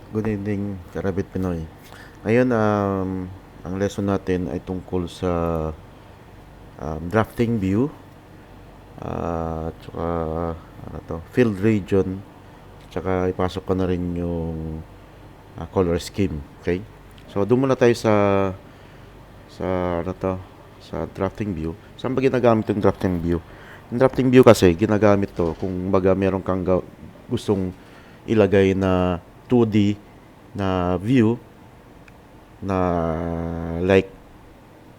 Good evening, Karabit Pinoy. Ngayon, ang lesson natin ay tungkol sa drafting view, at saka field region, tsaka ipasok ko na rin yung color scheme. Okay? So, doon muna tayo sa ano to, sa drafting view. Saan ba ginagamit yung drafting view? Yung drafting view kasi ginagamit to kung baga meron kang gustong ilagay na 2D na view na like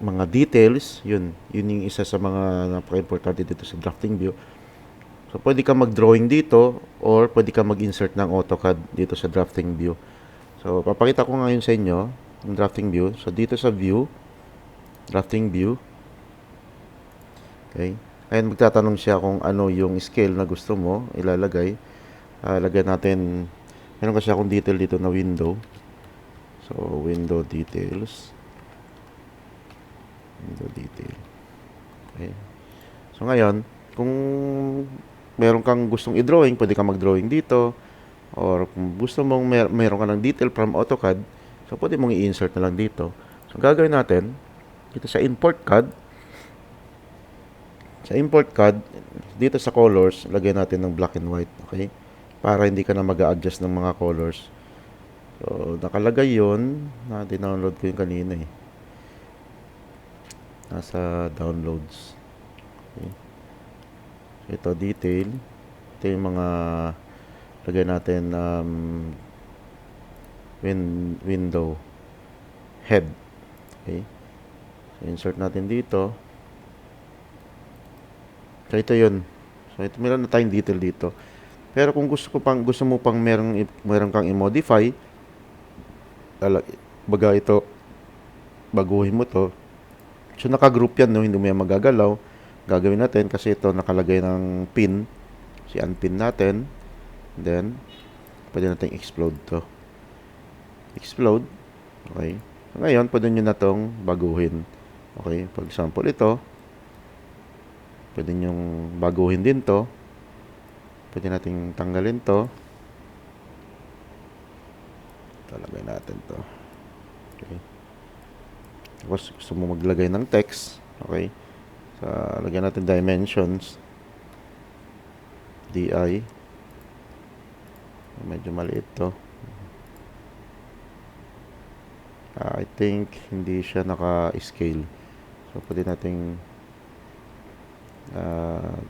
mga details, yun yung isa sa mga napaka-importante dito sa drafting view. So, pwede ka mag-drawing dito or pwede ka mag-insert ng AutoCAD dito sa drafting view. So, papakita ko ngayon sa inyo yung drafting view. So, dito sa view, drafting view, okay? Ayan, magtatanong siya kung ano yung scale na gusto mo ilalagay. Lagyan natin, meron kasi akong detail dito na window. So, window details. Window detail. Okay. So, ngayon, kung meron kang gustong i-drawing, pwede ka mag-drawing dito. Or kung gusto mong meron ka ng detail from AutoCAD, so pwede mong i-insert na lang dito. So, gagawin natin, dito sa import CAD, dito sa colors, lagyan natin ng black and white, okay? Para hindi ka na mag-a-adjust ng mga colors. So, nakalagay yun, na-download ko yung kanina eh. Nasa downloads. Okay. So, ito, detail. Ito yung mga lagay natin window head. Okay. So, insert natin dito. So, ito yun. So, ito, meron na tayong detail dito. Pero kung gusto mo pang meron kang i-modify, baga ito, baguhin mo to. So, naka-group yan, no? Hindi mo yan magagalaw. Gagawin natin kasi ito nakalagay ng pin. Si unpin natin. Then, pwede natin explode to. Explode. Okay. So, ngayon, pwede nyo na tong baguhin. Okay. For example, ito. Pwede nyo baguhin din to. Pwede nating tanggalin to. Talagay natin to. Okay. Tapos gusto mo maglagay ng text, okay? So, lagyan natin dimensions. DI. Medyo maliit to. I think hindi siya naka-scale. So, pwede nating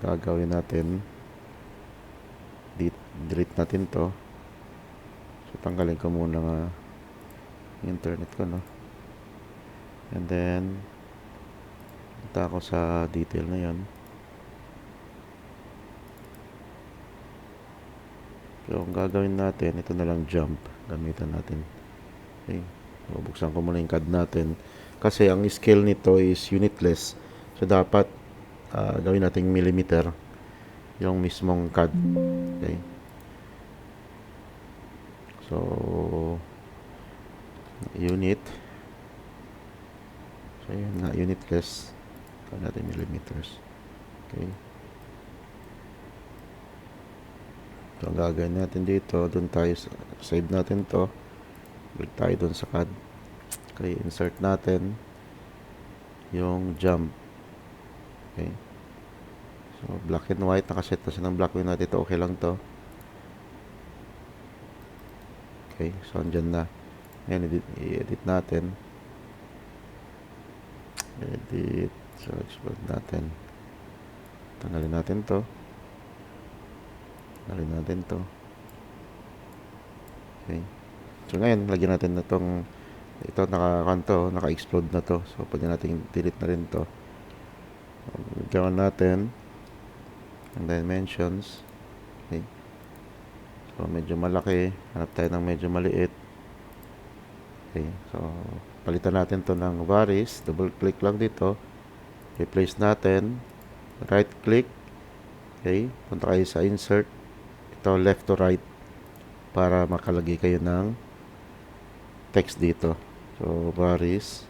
gagawin natin. Delete natin to. So, tanggalin ko muna nga internet ko, no? And then, punta ako sa detail na yan. So, ang gagawin natin, ito na lang jump. Gamitan natin. Okay. So, buksan ko muna yung CAD natin. Kasi ang scale nito is unitless. So, dapat gawin natin millimeter yung mismong CAD. Okay. So, unit. So, yun nga, unitless. Gawin natin millimeters. Okay. So, ang gagawin natin dito, dun tayo, save natin to. Balik tayo dun sa CAD. Okay, insert natin yung jump. Okay. So, black and white. Nakaset na siya ng black and white. Ito, okay lang to. Okay, so, andyan na. Ngayon, i-edit natin. Edit. So, export natin. Tanggalin natin to. Tanggalin natin to. Okay. So, ngayon, lagyan natin na tong ito, naka-explode na to. So, pwede natin delete na rin to. Gawin natin ang dimensions. Okay. So, medyo malaki. Hanap tayo ng medyo maliit. Okay. So, palitan natin to ng varies. Double click lang dito. Replace natin. Right click. Okay. Punta kayo sa insert. Ito, left to right. Para makalagay kayo ng text dito. So, varies.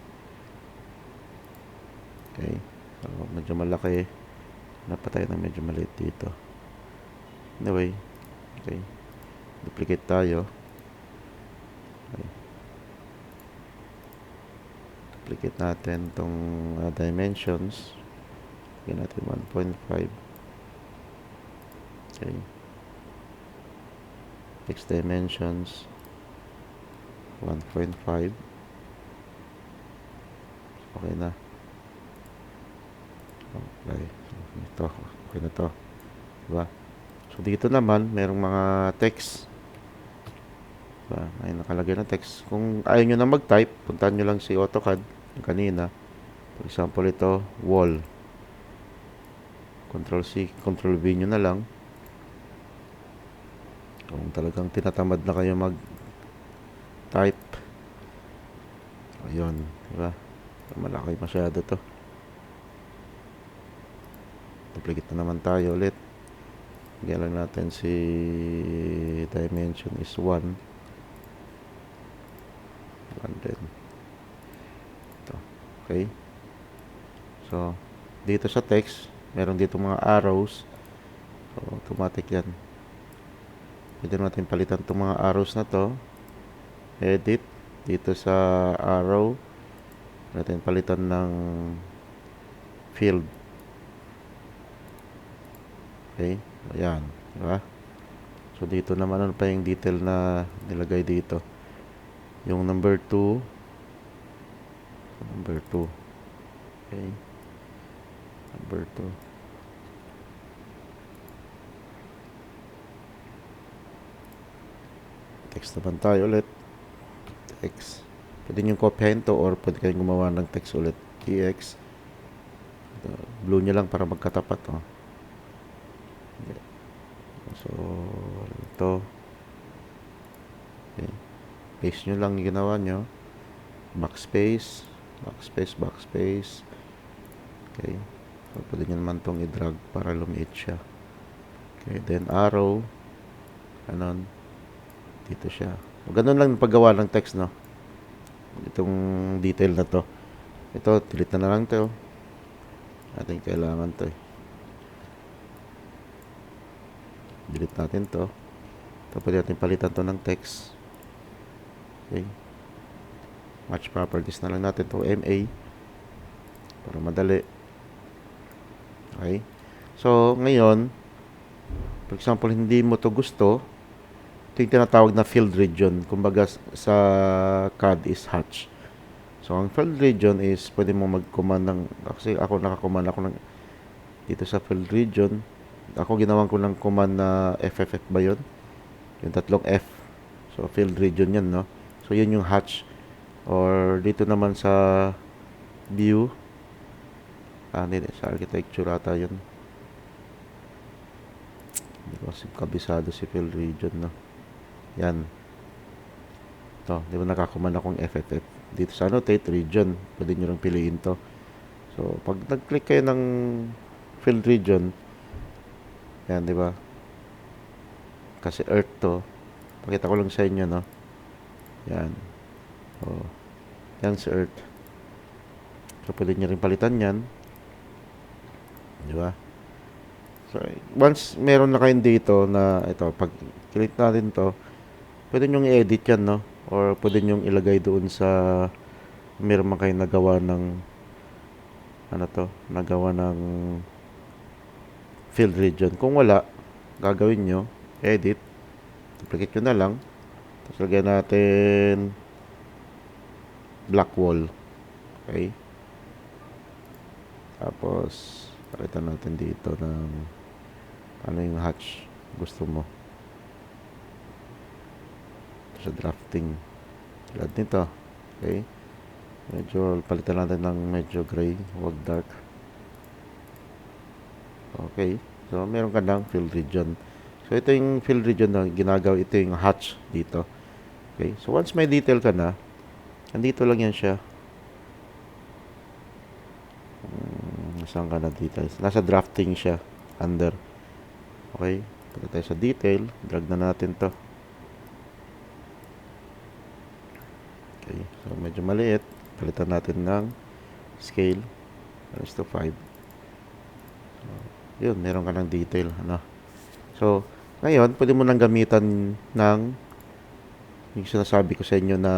Okay. So, medyo malaki. Hanap tayo ng medyo maliit dito. Anyway. Okay. Duplicate tayo. duplicate natin itong dimensions. Lagyan natin 1.5. Okay. X dimensions 1.5. Okay na. Okay. Ito. Okay na to. Diba? So, dito naman, merong mga text. Diba? May nakalagay na text. Kung ayaw nyo na mag-type, puntahan nyo lang si AutoCAD. Yung kanina. For example, ito, wall. Control-C, Control-V nyo na lang. Kung talagang tinatamad na kayo mag-type. Ayun. Diba? Malaki masyado to. Duplicate na naman tayo ulit. Bigyan lang natin si dimension is 1. 1 din. Ito. Okay. So, dito sa text, meron dito mga arrows. So, automatic yan. Pwede natin palitan itong mga arrows na to. Edit. Dito sa arrow, natin palitan ng field. Okay. Ayan. Diba? So, dito naman ano pa yung detail na nilagay dito. Yung number 2. Number 2. Okay. Number 2. Text naman tayo ulit. Text. Pwede nyo copyahin to or pwede kayong gumawa ng text ulit. TX. Blue nyo lang para magkatapat. Oh. So, ito. Okay. Paste nyo lang yung ginawa nyo. Backspace. Backspace, backspace. Okay. So, pwede nyo naman itong i-drag para lumiit siya. Okay. Then, arrow. Ganon. Dito siya. So, ganun lang paggawa ng text, no? Itong detail na to. Ito, delete na lang to. Ating kailangan to. Delete natin to. Ito, pwede natin palitan to ng text. Okay. Match properties na lang natin to. MA. Para madali. Okay. So, ngayon, for example, hindi mo to gusto, ito yung tinatawag na field region. Kumbaga sa CAD is hatch. So, ang field region is pwede mo mag-command ng, kasi ako nakakommand ako ng, dito sa field region, ako ginawan ko ng command na FFF ba yun? Yung tatlong F. So, field region yan, no? So, yun yung hatch. Or, dito naman sa view, hindi, sa architecture ata yun. Hindi ko kasi kabisado si field region, no? Yan. Ito, di ba nakakuman akong FFF. Dito sa annotate region, pwede nyo lang piliin to. So, pag nag-click kayo ng field region, yan, di ba? Kasi earth to. Pakita ko lang sa inyo, no? Yan. So, yan si earth. So, pwede nyo rin palitan yan. Di ba? So, once meron na kayong dito na, ito, pag click natin to, pwede nyo i-edit yan, no? Or pwede nyo ilagay doon sa meron man kayong nagawa ng ano to, nagawa ng field region. Kung wala, gagawin nyo, edit, duplicate nyo na lang, tapos lagyan natin black wall. Okay? Tapos, palitan natin dito ng ano yung hatch gusto mo. Sa drafting tulad nito. Okay, medyo palitan natin ng medyo gray, wag dark. Okay, so meron ka ng field region. So ito yung field region na ginagawa, ito yung hatch dito. Okay, so once may detail ka na, andito lang yan siya. Saan ka na details? Nasa drafting siya, under. Okay, punta tayo sa detail, drag na natin to. Okay, so medyo maliit. Palitan natin ng scale. Is to 5. So, yun, meron ka ng detail. Ano? So, ngayon, pwede mo nang gamitan ng yung sinasabi ko sa inyo na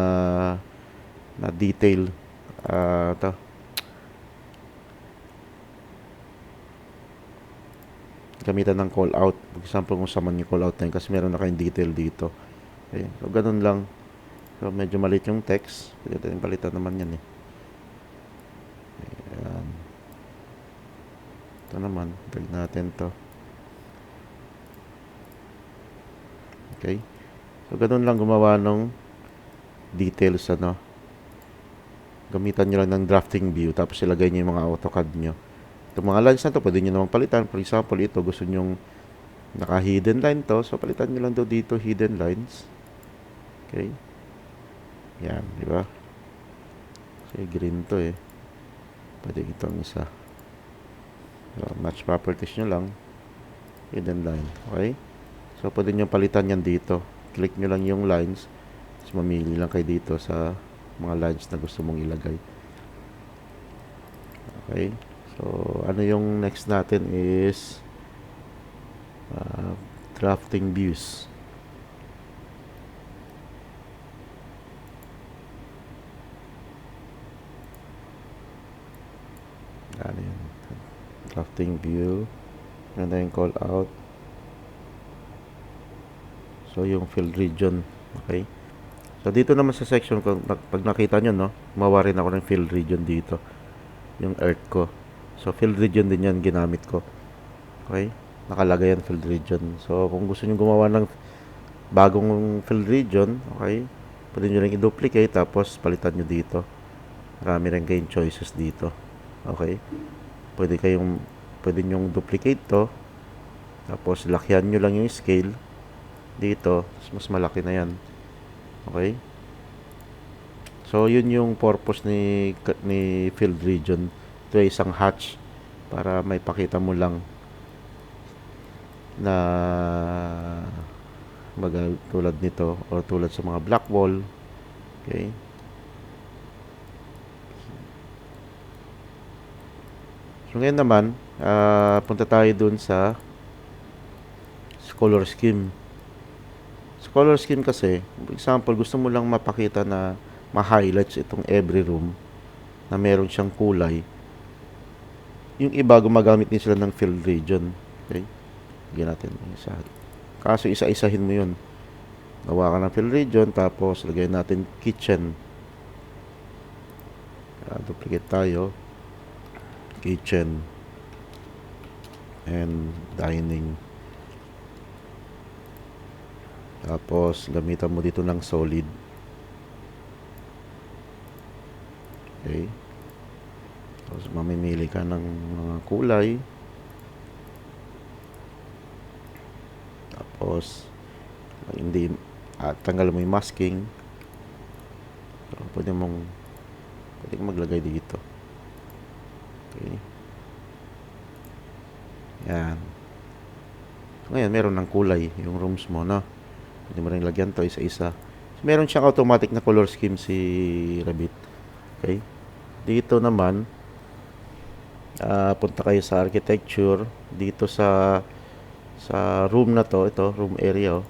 detail to. Gamitan ng call out. For example, kung saan man yung call out na yun, kasi meron na kayong detail dito. Okay. So, ganun lang. So, medyo maliit yung text. Pwede natin palitan naman yan eh. Ayan. Ito naman. Drag natin to. Okay. So, ganun lang gumawa ng details, ano. Gamitan nyo lang ng drafting view, tapos ilagay nyo yung mga AutoCAD nyo. Itong mga lines na to, pwede nyo namang palitan. For example, ito, gusto nyo naka-hidden line to. So, palitan nyo lang to dito, hidden lines. Okay. Yan, di ba? Kasi green to eh. Pwede itong isa. So, match properties nyo lang. Hidden line. Okay. So, pwede nyo palitan yan dito. Click nyo lang yung lines. Tapos, mamili lang kayo dito sa mga lines na gusto mong ilagay. Okay. So, ano yung next natin is drafting views. Ano yun? Drafting view. Ano yung call out. So, yung field region. Okay. So, dito naman sa section, pag nakita nyo, no, gumawa rin ako ng field region dito. Yung earth ko. So, field region din yan ginamit ko. Okay. Nakalagay yan field region. So, kung gusto nyo gumawa ng bagong field region, okay, pwede nyo lang i-duplicate, tapos palitan nyo dito. Marami rin kayong choices dito. Okay. Pwede nyong duplicate to. Tapos, lakyan nyo lang yung scale. Dito, mas malaki na yan. Okay? So, yun yung purpose ni field region. Ito ay isang hatch para may pakita mo lang na tulad nito or tulad sa mga black wall. Okay? So, ngayon naman, punta tayo dun sa color scheme. Sa color scheme kasi, for example, gusto mo lang mapakita na ma-highlights itong every room na meron siyang kulay. Yung iba, gumagamit din sila ng field region. Okay? Lagyan natin isa. Kaso isa-isahin mo yun. Gawa ka ng field region, tapos lagyan natin kitchen. Duplicate tayo. Kitchen. And dining. Tapos, gamitan mo dito ng solid. Okay. Tapos, mamimili ka ng mga kulay. Tapos, tanggal mo yung masking. So, pwede kang maglagay dito. Okay. Yan. So, ngayon, meron ng kulay yung rooms mo, no? Pwede mo rin lagyan to isa-isa. So, meron siyang automatic na color scheme si Revit. Okay. Dito naman, punta kayo sa architecture. Dito sa room na to, ito, room area, oh,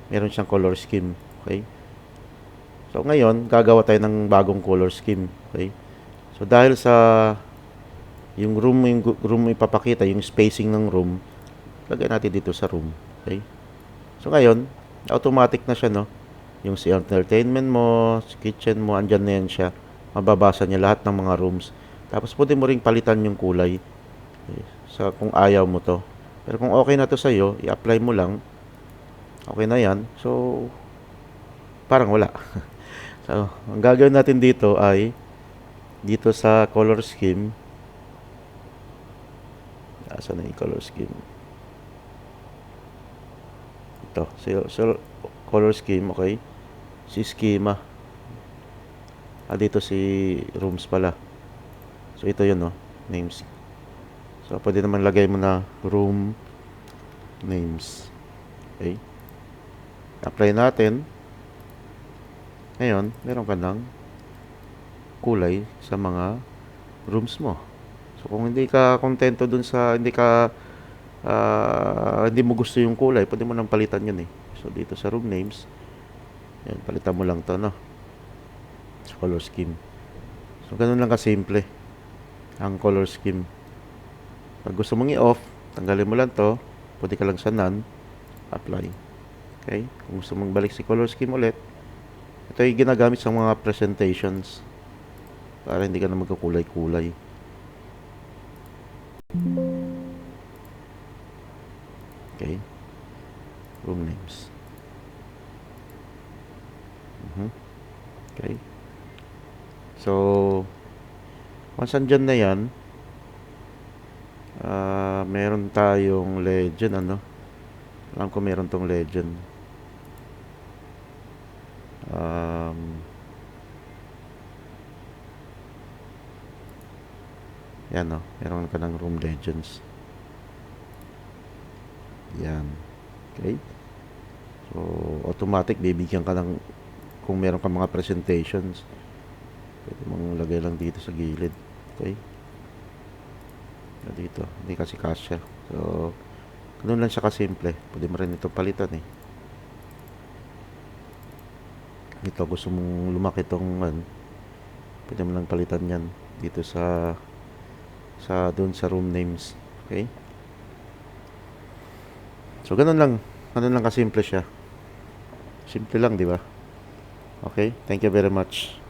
meron siyang color scheme. Okay. So, ngayon, gagawa tayo ng bagong color scheme. Okay. So, dahil sa yung room ipapakita, yung spacing ng room, lagay natin dito sa room. Okay. So, ngayon, automatic na siya, no? Yung si entertainment mo, si kitchen mo, andyan na yan siya. Mababasa niya lahat ng mga rooms. Tapos, pwede mo ring palitan yung kulay. Okay. So, kung ayaw mo to. Pero kung okay na to sa'yo, i-apply mo lang. Okay na yan. So, parang wala. So, ang gagawin natin dito ay dito sa color scheme. Asan na yung color scheme? Ito. So, color scheme, okay? Si schema. Dito si rooms pala. So, ito yun, no? Names. So, pwede naman lagay mo na room names. Okay? Apply natin. Ngayon, meron ka ng kulay sa mga rooms mo. So, kung hindi ka kontento dun sa, hindi mo gusto yung kulay, pwede mo nang palitan yun eh. So, dito sa room names, yan, palitan mo lang to, no? Sa color scheme. So, ganun lang kasimple ang color scheme. Pag gusto mong i-off, tanggalin mo lang to. Pwede ka lang sa none. Apply. Okay? Kung gusto mong balik si color scheme ulit, ito yung ginagamit sa mga presentations para hindi ka na magkakulay-kulay. Okay? Room names. Okay? So, once andyan na yan, meron tayong legend, ano? Alam ko meron tong legend. Yan, no? Meron ka ng room legends. Yan. Okay? So, automatic, bibigyan ka ng, kung meron ka mga presentations, pwede mong lagay lang dito sa gilid. Okay? Dito. Hindi kasi kasya. So, ganun lang siya kasimple. Pwede mo rin ito palitan eh. Dito, gusto mong lumaki itong, pwede mo lang palitan yan. Dito doon sa room names. Okay? So, ganun lang kasimple siya. Simple lang, di ba? Okay? Thank you very much.